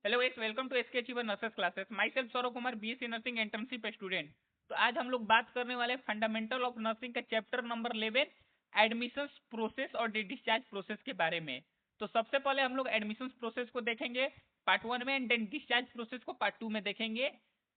Hello guys, welcome to SK achiever nurses classes. Myself Saurabh Kumar, BSc nursing internship student. तो आज हम लोग बात करने वाले फंडामेंटल ऑफ नर्सिंग का चैप्टर नंबर 11, एडमिशंस प्रोसेस और डिस्चार्ज प्रोसेस के बारे में। तो सबसे पहले हम लोग एडमिशंस प्रोसेस को देखेंगे पार्ट 1 में, एंड देन डिस्चार्ज प्रोसेस को पार्ट 2 में देखेंगे।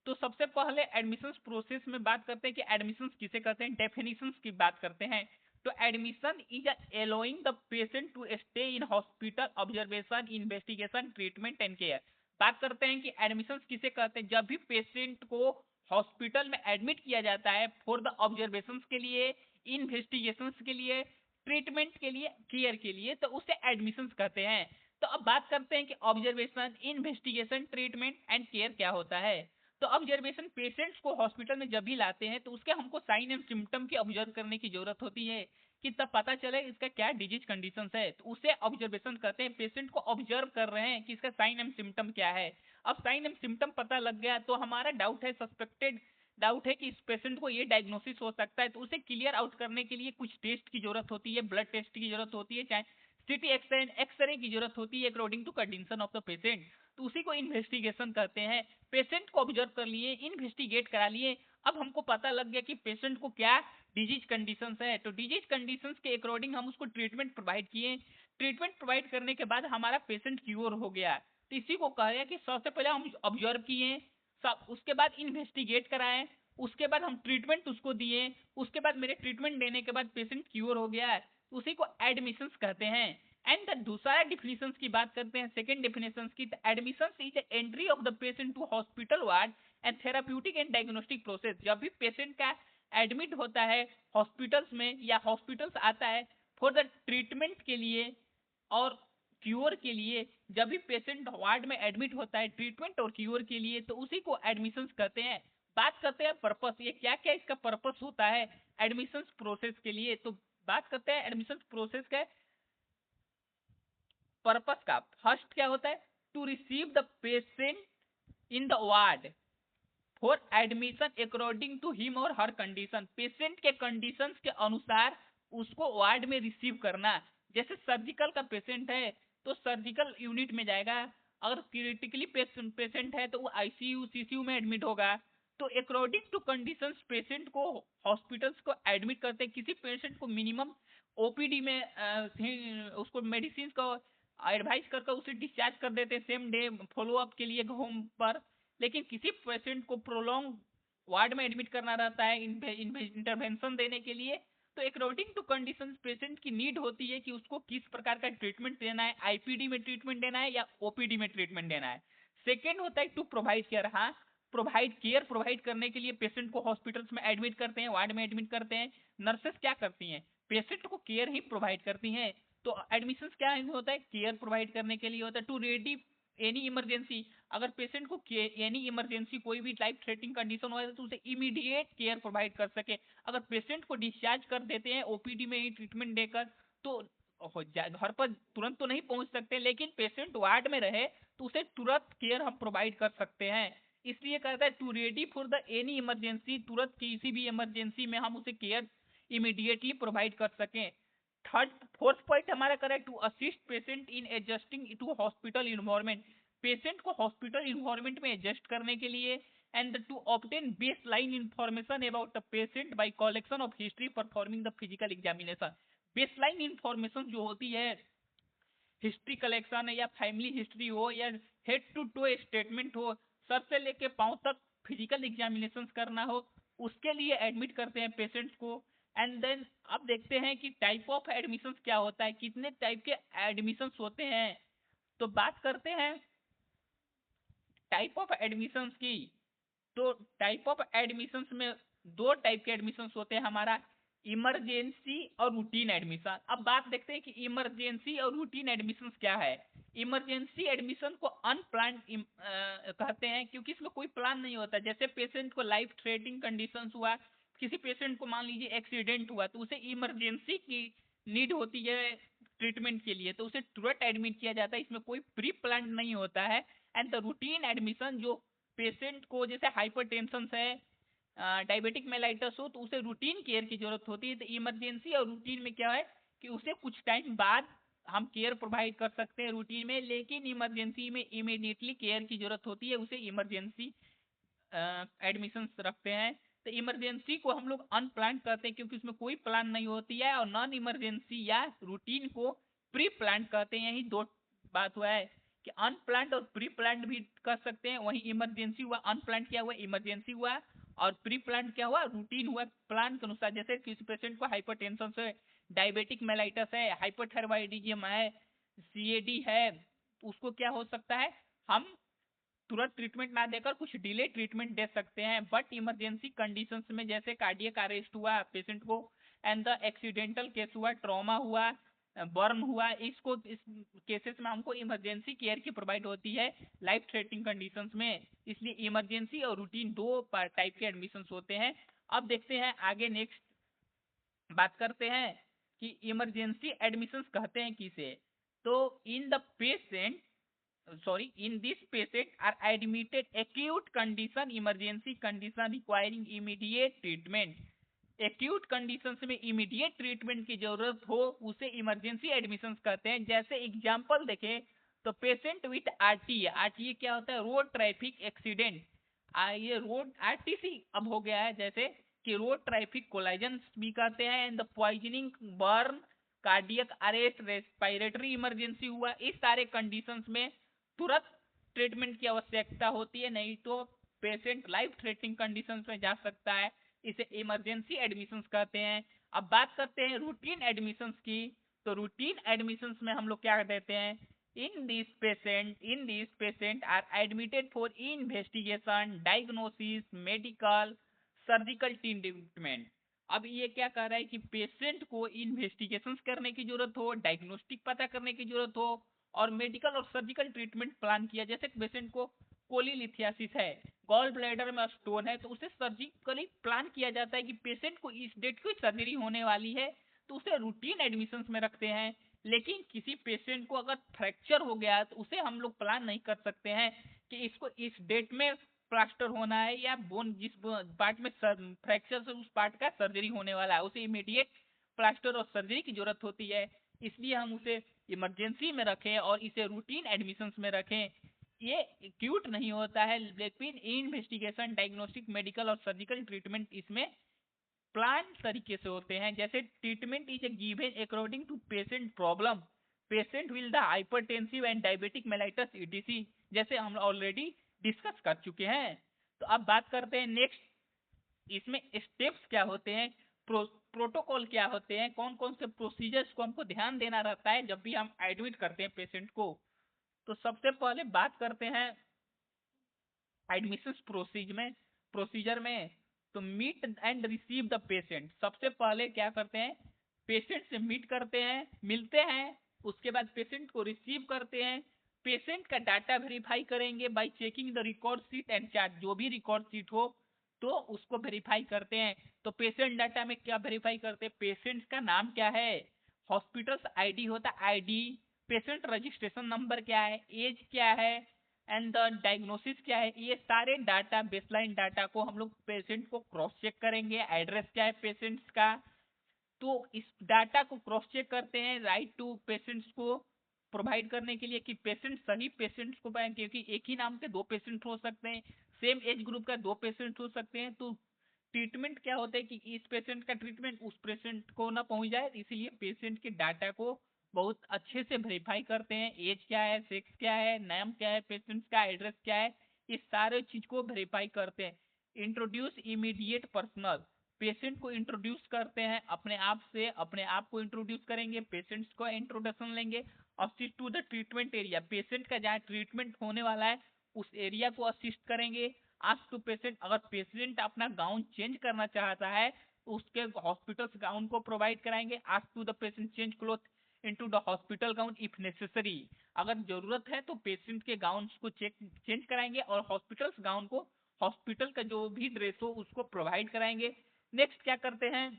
तो सबसे पहले एडमिशंस प्रोसेस में बात करते हैं कि एडमिशंस किसे कहते हैं, डेफिनेशंस की बात करते हैं। तो admission is allowing the patient to stay in hospital observation, investigation, treatment and care. बात करते हैं कि एडमिशन किसे कहते हैं। जब भी पेशेंट को हॉस्पिटल में एडमिट किया जाता है फॉर द ऑब्जर्वेशन के लिए, इन्वेस्टिगेशन के लिए, ट्रीटमेंट के लिए, केयर के लिए, तो उसे एडमिशन कहते हैं। तो अब बात करते हैं कि observation, investigation, treatment and care क्या होता है। तो ऑब्जर्वेशन, पेशेंट्स को हॉस्पिटल में जब भी लाते हैं तो उसके हमको साइन एंड सिम्टम की ऑब्जर्व करने की जरूरत होती है कि तब पता चले इसका क्या डिजीज कंडीशन है। तो उसे ऑब्जर्वेशन कहते हैं। पेशेंट को ऑब्जर्व कर रहे हैं कि इसका साइन एंड सिम्टम क्या है। अब साइन एंड सिम्टम पता लग गया तो हमारा डाउट है, सस्पेक्टेड डाउट है कि इस पेशेंट को ये डायग्नोसिस हो सकता है, तो उसे क्लियर आउट करने के लिए कुछ टेस्ट की जरूरत होती है, ब्लड टेस्ट की जरूरत होती है, चाहे सिटी एक्सरे की जरूरत होती है according to condition of the patient. तो उसी को इन्वेस्टिगेशन कहते हैं। पेशेंट को ऑब्जर्व कर लिए, इन्वेस्टिगेट करा लिए, अब हमको पता लग गया कि पेशेंट को क्या डिजीज कंडीशंस है। तो डिजीज कंडीशंस के अकॉर्डिंग हम उसको ट्रीटमेंट प्रोवाइड किए। ट्रीटमेंट प्रोवाइड करने के बाद हमारा पेशेंट क्योर हो गया। तो इसी को कहा गया कि सबसे पहले हम ऑब्जर्व किए, सब उसके बाद इन्वेस्टिगेट कराएं, उसके बाद हम ट्रीटमेंट उसको दिए, उसके बाद मेरे ट्रीटमेंट देने के बाद पेशेंट क्योर हो गया, उसी को एडमिशन कहते हैं। एंड द दूसरा डिफिनेशन की बात करते हैं, सेकेंड डिफिनेशन की। Admission is entry of the patient to hospital ward and therapeutic and diagnostic process. जब भी पेशेंट का एडमिट होता है हॉस्पिटल्स में या हॉस्पिटल्स आता है फॉर द ट्रीटमेंट के लिए और क्योर के लिए, जब भी पेशेंट वार्ड में एडमिट होता है ट्रीटमेंट और क्योर के लिए, तो उसी को एडमिशन कहते हैं। बात करते हैं पर्पस, ये क्या क्या इसका पर्पस होता है एडमिशन प्रोसेस के लिए। तो बात करते हैं एडमिशन प्रोसेस का पर्पस का। फर्स्ट क्या होता है, to receive the patient in the ward for admission according to him और हर कंडीशन। पेशेंट के कंडीशंस के अनुसार उसको वार्ड में रिसीव करना। जैसे सर्जिकल का पेशेंट है तो सर्जिकल यूनिट में जाएगा, अगर क्रिटिकली पेशेंट है तो वो आईसीयू सीसीयू में एडमिट होगा। तो अकॉर्डिंग टू कंडीशंस पेशेंट को हॉस्पिटल्स को एडमिट करते हैं। किसी पेशेंट को मिनिमम ओपीडी में उसको मेडिसिन को एडवाइस करके उसे डिस्चार्ज कर देते हैं सेम डे फॉलोअप के लिए होम पर। लेकिन किसी पेशेंट को प्रोलॉन्ग वार्ड में एडमिट करना रहता है इंटरवेंशन देने के लिए, तो अकॉर्डिंग टू कंडीशन पेशेंट की नीड होती है कि उसको किस प्रकार का ट्रीटमेंट देना है, आईपीडी में ट्रीटमेंट देना है या ओपीडी में ट्रीटमेंट देना है। सेकेंड होता है टू प्रोवाइड केयर। हाँ, प्रोवाइड केयर प्रोवाइड करने के लिए पेशेंट को हॉस्पिटल्स में एडमिट करते हैं, वार्ड में एडमिट करते हैं। नर्सेस क्या करती हैं, पेशेंट को केयर ही प्रोवाइड करती हैं। तो एडमिशन क्या होता है, केयर प्रोवाइड करने के लिए होता है। टू रेडी एनी इमरजेंसी, अगर पेशेंट को एनी इमरजेंसी कोई भी लाइफ थ्रेटनिंग कंडीशन हो तो उसे इमीडिएट केयर प्रोवाइड कर सके। अगर पेशेंट को डिस्चार्ज कर देते हैं ओपीडी में ही ट्रीटमेंट देकर तो घर पर तुरंत तो नहीं पहुंच सकते, लेकिन पेशेंट वार्ड में रहे तो उसे तुरंत केयर हम प्रोवाइड कर सकते हैं। इसलिए कहता है to ready for the any emergency, तुरंत किसी भी इमरजेंसी में हम उसे केयर इमीडिएटली प्रोवाइड कर सकें। थर्ड फोर्थ पॉइंट हमारा करें, to assist patient in adjusting to hospital environment. Patient को हॉस्पिटल इन्वायरमेंट में एडजस्ट करने के लिए, and to obtain base line information about the patient by collection of history performing the physical examination. Base line information जो होती है, history collection है या फैमिली हिस्ट्री हो या हेड टू टो स्टेटमेंट हो, सर से लेके पांव तक फिजिकल एग्जामिनेशन करना हो, उसके लिए एडमिट करते हैं पेशेंट्स को। एंड देन अब देखते हैं कि टाइप ऑफ एडमिशन क्या होता है, कितने टाइप के एडमिशन होते हैं। तो बात करते हैं टाइप ऑफ एडमिशन की। तो टाइप ऑफ एडमिशंस में दो टाइप के एडमिशंस होते हैं हमारा, इमरजेंसी और रूटीन एडमिशन। अब बात देखते हैं कि इमरजेंसी और रूटीन एडमिशन क्या है। इमरजेंसी एडमिशन को अनप्लान कहते हैं क्योंकि इसमें कोई प्लान नहीं होता। जैसे पेशेंट को लाइफ थ्रेटनिंग कंडीशन हुआ, किसी पेशेंट को मान लीजिए एक्सीडेंट हुआ तो उसे इमरजेंसी की नीड होती है ट्रीटमेंट के लिए, तो उसे तुरंत एडमिट किया जाता है, इसमें कोई प्री प्लान नहीं होता है। एंड द रूटीन एडमिशन, जो पेशेंट को जैसे हाइपरटेंशन है, डायबिटिक मेलाइटस हो, तो उसे रूटीन केयर की जरूरत होती है। तो इमरजेंसी और रूटीन में क्या है कि उसे कुछ टाइम बाद हम केयर प्रोवाइड कर सकते हैं रूटीन में, लेकिन इमरजेंसी में इमीडिएटली केयर की जरूरत होती है, उसे इमरजेंसी एडमिशन रखते हैं। तो इमरजेंसी को हम लोग अनप्लान कहते हैं क्योंकि उसमें कोई प्लान नहीं होती है, और नॉन इमरजेंसी या रूटीन को प्री प्लान कहते हैं। यही दो बात हुआ है कि अनप्लान्ड और प्री प्लान्ड भी कर सकते हैं। वहीं इमरजेंसी हुआ अनप्लान्ड, क्या हुआ इमरजेंसी हुआ, और प्री प्लान क्या हुआ रूटीन हुआ प्लान के अनुसार। जैसे किसी पेशेंट को हाइपरटेंशन से, डायबिटिक मेलाइटस है, हाइपोथायराइडिज्म है, सीएडी है, उसको क्या हो सकता है, हम तुरंत ट्रीटमेंट ना देकर कुछ डिले ट्रीटमेंट दे सकते हैं। बट इमरजेंसी कंडीशंस में जैसे कार्डियक अरेस्ट हुआ पेशेंट को, एंड द एक्सीडेंटल केस हुआ, ट्रॉमा हुआ, बर्न हुआ, इस केसेस में हमको इमरजेंसी केयर की प्रोवाइड होती है लाइफ थ्रेटनिंग कंडीशंस में। इसलिए इमरजेंसी और रूटीन दो टाइप के एडमिशंस होते हैं। अब देखते हैं आगे, नेक्स्ट बात करते हैं कि इमरजेंसी एडमिशंस कहते हैं किसे। तो in the patient, sorry, in this patient are admitted acute condition, emergency condition requiring immediate treatment। Acute conditions में इमीडिएट ट्रीटमेंट की जरूरत हो उसे इमरजेंसी एडमिशंस कहते हैं। जैसे एग्जांपल देखें तो पेशेंट विथ आरटीए, आरटीए क्या होता है, रोड ट्रैफिक एक्सीडेंट। ये रोड आरटीसी अब हो गया है, जैसे कि रोड ट्रैफिक कोलाइजन भी कहते हैं, and the poisoning, burn, cardiac arrest, respiratory emergency हुआ। इस सारे कंडीशंस में तुरंत ट्रीटमेंट की आवश्यकता होती है, नहीं तो पेशेंट लाइफ थ्रेटनिंग कंडीशंस में जा सकता है। इसे इमरजेंसी एडमिशंस कहते हैं। अब बात करते हैं रूटीन एडमिशंस की। तो रूटीन एडमिशंस में हम लोग क्या देते हैं, in this patient are admitted for investigation, diagnosis, medical, surgical treatment. अब ये क्या कह रहा है कि पेशेंट को इन्वेस्टिगेशंस करने की जरूरत हो, डायग्नोस्टिक पता करने की जरूरत हो, और मेडिकल और सर्जिकल ट्रीटमेंट प्लान किया। जैसे पेशेंट को कोलीलिथियासिस है, गॉल ब्लैडर में स्टोन है, तो उसे सर्जिकली प्लान किया जाता है कि पेशेंट को इस डेट को सर्जरी होने वाली है, तो उसे रूटीन एडमिशंस में रखते हैं। लेकिन किसी पेशेंट को अगर फ्रैक्चर हो गया तो उसे हम लोग प्लान नहीं कर सकते हैं कि इसको इस डेट में प्लास्टर होना है, या बोन जिस पार्ट में फ्रैक्चर से उस पार्ट का सर्जरी होने वाला है, उसे इमीडिएट प्लास्टर और सर्जरी की जरूरत होती है। इसलिए हम उसे इमरजेंसी में रखें और इसे रूटीन एडमिशंस में रखें। ये एक्यूट नहीं होता है, लेकिन इन्वेस्टिगेशन, डायग्नोस्टिक, मेडिकल और सर्जिकल ट्रीटमेंट इसमें प्लान तरीके से होते हैं। जैसे treatment is given according to patient problem, patient will the hypertensive and diabetic mellitus ETC, जैसे हम ऑलरेडी डिस्कस कर चुके हैं। तो अब बात करते हैं नेक्स्ट, इसमें स्टेप्स क्या होते हैं, प्रोटोकॉल क्या होते हैं, कौन कौन से प्रोसीजर्स को हमको ध्यान देना रहता है जब भी हम एडमिट करते हैं पेशेंट को। तो सबसे पहले बात करते हैं एडमिशन प्रोसीजर में। तो meet and receive the patient, सबसे पहले क्या करते हैं, पेशेंट से मीट करते हैं, मिलते हैं, उसके बाद पेशेंट को रिसीव करते हैं। पेशेंट का डाटा वेरीफाई करेंगे bye checking the record sheet and chart, जो भी रिकॉर्ड शीट हो तो उसको वेरीफाई करते हैं। तो पेशेंट डाटा में क्या वेरीफाई करते हैं, पेशेंट का नाम क्या है, हॉस्पिटल आईडी होता है आईडी, पेशेंट रजिस्ट्रेशन नंबर क्या है, एज क्या है, एंड द डायग्नोसिस क्या है। ये सारे डाटा, बेसलाइन डाटा को हम लोग पेशेंट को क्रॉस चेक करेंगे। एड्रेस क्या है पेशेंट्स का, तो इस डाटा को क्रॉस चेक करते हैं राइट टू पेशेंट्स को प्रोवाइड करने के लिए कि पेशेंट सही पेशेंट्स को पाए, क्योंकि एक ही नाम के दो पेशेंट हो सकते हैं, सेम एज ग्रुप का दो पेशेंट हो सकते हैं। तो ट्रीटमेंट क्या होता है कि इस पेशेंट का ट्रीटमेंट उस पेशेंट को ना पहुंच जाए, इसीलिए पेशेंट के डाटा को बहुत अच्छे से वेरीफाई करते हैं। एज क्या है, सेक्स क्या है, नाम क्या है पेशेंट का, एड्रेस क्या है, इस सारे चीज को वेरीफाई करते हैं। इंट्रोड्यूस इमीडिएट पर्सनल, पेशेंट को इंट्रोड्यूस करते हैं अपने आप से, अपने आप को इंट्रोड्यूस करेंगे, पेशेंट्स को इंट्रोडक्शन लेंगे। Assist to the treatment area, patient का जहाँ ट्रीटमेंट होने वाला है उस एरिया को असिस्ट करेंगे। आस्क टू पेशेंट, अगर पेशेंट अपना गाउन चेंज करना चाहता है तो उसके हॉस्पिटल गाउन को प्रोवाइड कराएंगे। Ask to the patient change cloth into the hospital gown if necessary, अगर जरूरत है तो पेशेंट के गाउन को चेंज कराएंगे और हॉस्पिटल्स गाउन को, हॉस्पिटल का जो भी ड्रेस हो उसको प्रोवाइड कराएंगे। नेक्स्ट क्या करते हैं,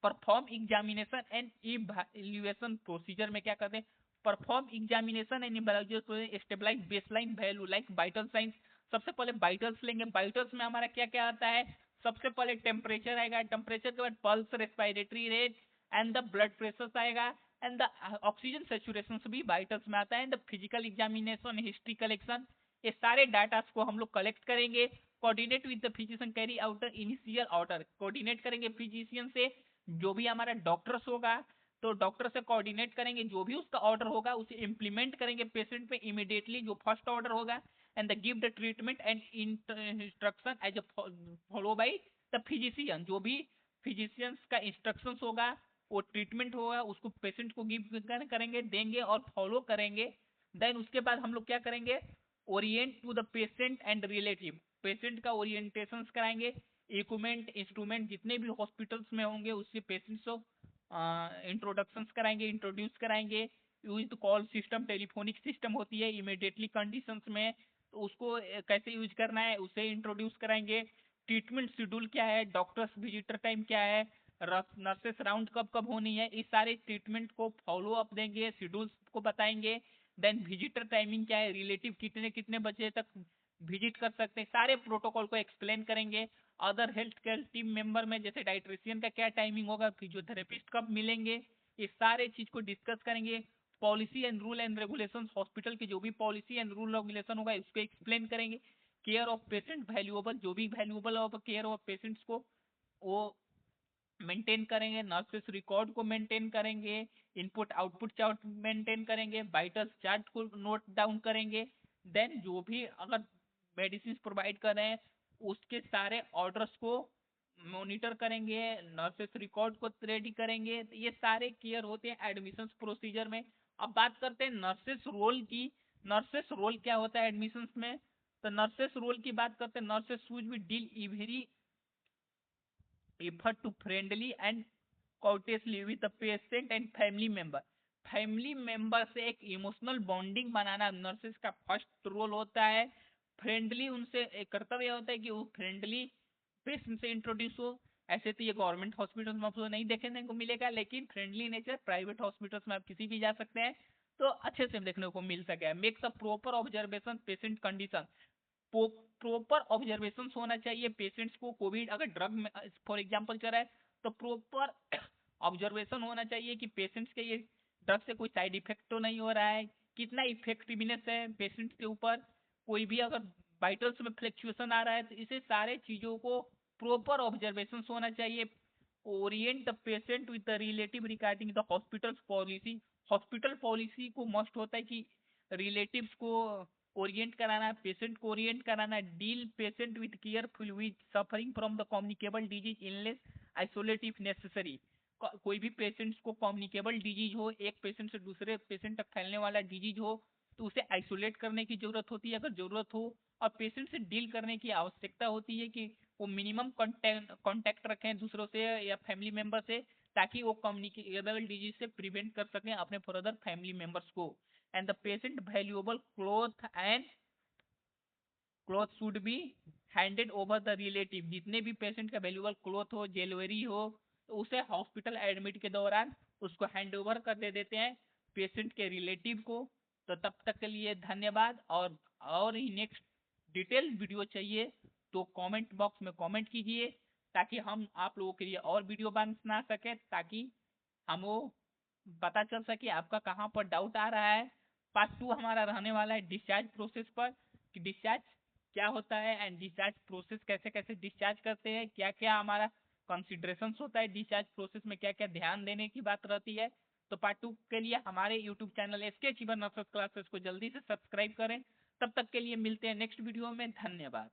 perform examination and evaluation procedure में क्या करते हैं, perform examination and evaluation, stabilize baseline value like vital signs. सबसे पहले वाइटल्स लेंगे, वाइटल्स में हमारा क्या क्या आता है, सबसे पहले टेम्परेचर आएगा, टेम्परेचर के बाद pulse, respiratory rate and the blood pressure आएगा। एंड द ऑक्सीजन सेचुरेशन भी वाइटल्स में आता है, and the physical examination, history collection, ये सारे डाटा को हम लोग कलेक्ट करेंगे। Coordinate with the physician, carry out the initial order, coordinate करेंगे फिजिशियन से, जो भी हमारा डॉक्टर्स होगा तो डॉक्टर से कोऑर्डिनेट करेंगे, जो भी उसका ऑर्डर होगा उसे इम्प्लीमेंट करेंगे पेशेंट पे इमीडिएटली, जो फर्स्ट ऑर्डर होगा, and the give the treatment and instruction as a follow by the physician, जो भी फिजिशियंस का इंस्ट्रक्शन होगा, वो ट्रीटमेंट होगा, उसको पेशेंट को गिव करेंगे, देंगे और फॉलो करेंगे। देन उसके बाद हम लोग क्या करेंगे, orient to the patient and relative, patient का ओरिएंटेशन कराएंगे, इक्विपमेंट इंस्ट्रूमेंट जितने भी हॉस्पिटल्स में होंगे उससे पेशेंट्स को इंट्रोडक्शन कराएंगे, इंट्रोड्यूस कराएंगे। Use call system, telephonic system होती है इमीडिएटली कंडीशंस में, तो उसको कैसे यूज करना है उसे इंट्रोड्यूस कराएंगे। ट्रीटमेंट शेड्यूल क्या है, डॉक्टर्स विजिटर टाइम क्या है, नर्सेस राउंड कब कब होनी है, इस सारे ट्रीटमेंट को फॉलो अप देंगे, शेड्यूल्स को बताएंगे। देन विजिटर टाइमिंग क्या है, रिलेटिव कितने कितने बजे तक विजिट कर सकते हैं, सारे प्रोटोकॉल को एक्सप्लेन करेंगे। Other health care team member में जैसे डाइट्रिशियन का क्या टाइमिंग होगा, फिजियोथेरेपिस्ट कब मिलेंगे, ये सारे चीज को डिस्कस करेंगे। Policy and rule and regulation, hospital की जो भी पॉलिसी एंड रूल रेगुलेशन होगा इसको एक्सप्लेन करेंगे। केयर ऑफ पेशेंट वैल्यूएबल, जो भी valuable of care of patients को वो मेंटेन करेंगे, नर्सेस रिकॉर्ड को मेंटेन करेंगे, इनपुट आउटपुट चार्ट मेंटेन करेंगे, वाइटल्स चार्ट को नोट डाउन करेंगे। देन जो भी अगर मेडिसिन प्रोवाइड कर रहे हैं उसके सारे ऑर्डर्स को मॉनिटर करेंगे, नर्सेस रिकॉर्ड को रेडी करेंगे। तो ये सारे केयर होते हैं एडमिशन प्रोसीजर में। अब बात करते हैं नर्सेस रोल की, नर्सेस रोल क्या होता है एडमिशन में। तो नर्सेस रोल की बात करते हैं, nurses should be deal every effort to friendly and courteously with the patient and family member, family member से एक इमोशनल बॉन्डिंग बनाना नर्सेस का फर्स्ट रोल होता है। फ्रेंडली उनसे एक कर्तव्य होता है कि वो फ्रेंडली पेशेंट से इंट्रोड्यूस हो। ऐसे तो ये गवर्नमेंट हॉस्पिटल में आपको नहीं देखने को मिलेगा, लेकिन फ्रेंडली नेचर प्राइवेट हॉस्पिटल्स में आप किसी भी जा सकते हैं तो अच्छे से देखने को मिल सके। Makes a proper observation patient condition, proper observation होना चाहिए पेशेंट्स को। कोविड अगर ड्रग में फॉर एग्जांपल चल रहा है तो प्रॉपर ऑब्जर्वेशन होना चाहिए कि पेशेंट्स के ये ड्रग से कोई साइड इफेक्ट तो नहीं हो रहा है, कितना इफेक्टिवनेस है पेशेंट्स के ऊपर, कोई भी अगर वाइटल्स में फ्लक्चुएशन आ रहा है, तो इसे सारे चीजों को प्रॉपर ऑब्जर्वेशन होना चाहिए। Orient the patient with the relative regarding the hospital policy, hospital policy को मस्ट होता है कि रिलेटिव्स को ओरिएंट कराना, पेशेंट को ओरिएंट कराना। Deal patient with careful with suffering from the communicable disease illness, isolate if necessary. कोई भी पेशेंट्स को कम्युनिकेबल डिजीज हो, एक पेशेंट से दूसरे पेशेंट तक फैलने वाला डिजीज हो, तो उसे आइसोलेट करने की जरूरत होती है अगर जरूरत हो, और पेशेंट से डील करने की आवश्यकता होती है कि वो मिनिमम कांटेक्ट रखें दूसरों से या फैमिली मेंबर से, ताकि वो कम्युनिकेबल डिजीज से प्रिवेंट कर सकें अपने फर्दर फैमिली मेंबर्स को। And the patient valuable cloth should be handed over the relative, जितने भी पेशेंट का वैल्यूएबल क्लॉथ हो, ज्वेलरी हो, तो उसे हॉस्पिटल एडमिट के दौरान उसको हैंड ओवर कर दे देते हैं पेशेंट के रिलेटिव को। तो तब तक के लिए धन्यवाद। और ही नेक्स्ट डिटेल वीडियो चाहिए तो कमेंट बॉक्स में कमेंट कीजिए, ताकि हम आप लोगों के लिए और वीडियो बना सके, ताकि हम वो पता चल सके आपका कहाँ पर डाउट आ रहा है। पार्ट 2 हमारा रहने वाला है डिस्चार्ज प्रोसेस पर, कि डिस्चार्ज क्या होता है एंड डिस्चार्ज प्रोसेस कैसे कैसे डिस्चार्ज करते हैं, क्या क्या हमारा कंसिडरेशन होता है डिस्चार्ज प्रोसेस में, क्या क्या ध्यान देने की बात रहती है। तो पार्ट 2 के लिए हमारे YouTube channel SK achiever nurses classes को जल्दी से सब्सक्राइब करें। तब तक के लिए मिलते हैं नेक्स्ट वीडियो में। धन्यवाद।